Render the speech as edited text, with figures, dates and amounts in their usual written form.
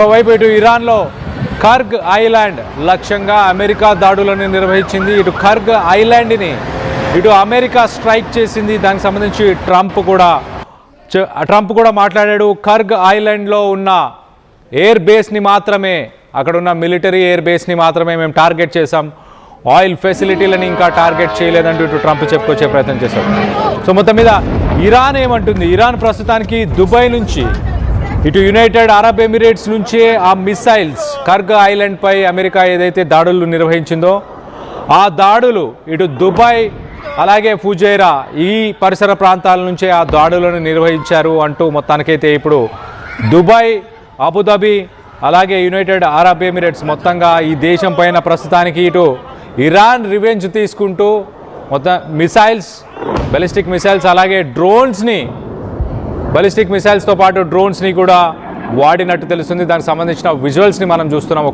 మరోవైపు ఇటు ఇరాన్లో కర్గ్ ఐలాండ్ లక్ష్యంగా అమెరికా దాడులను నిర్వహించింది. ఇటు కర్గ్ ఐలాండ్ని ఇటు అమెరికా స్ట్రైక్ చేసింది. దానికి సంబంధించి ట్రంప్ కూడా మాట్లాడాడు. కర్గ్ ఐలాండ్లో ఉన్న ఎయిర్ బేస్ని మాత్రమే, అక్కడ ఉన్న మిలిటరీ ఎయిర్ బేస్ని మాత్రమే మేము టార్గెట్ చేశాం, ఆయిల్ ఫెసిలిటీలని ఇంకా టార్గెట్ చేయలేదంటూ ఇటు ట్రంప్ చెప్పుకొచ్చే ప్రయత్నం చేశారు. సో మొత్తం మీద ఇరాన్ ఏమంటుంది? ఇరాన్ ప్రస్తుతానికి దుబాయ్ నుంచి ఇటు యునైటెడ్ అరబ్ ఎమిరేట్స్ నుంచే ఆ మిసైల్స్ కర్గ్ ఐలాండ్పై అమెరికా ఏదైతే దాడులు నిర్వహించిందో ఆ దాడులు ఇటు దుబాయ్ అలాగే ఫుజైరా ఈ పరిసర ప్రాంతాల నుంచే ఆ దాడులను నిర్వహించారు అంటూ మొత్తానికైతే ఇప్పుడు దుబాయ్, అబుదాబి అలాగే యునైటెడ్ అరబ్ ఎమిరేట్స్ మొత్తంగా ఈ దేశం పైన ప్రస్తుతానికి ఇటు ఇరాన్ రివెంజ్ తీసుకుంటూ మొత్తం మిసైల్స్, బాలిస్టిక్ మిసైల్స్ అలాగే డ్రోన్స్ని, బాలిస్టిక్ మిసైల్స్తో పాటు డ్రోన్స్ని కూడా వాడినట్టు తెలుస్తుంది. దానికి సంబంధించిన విజువల్స్ని మనం చూస్తున్నాం.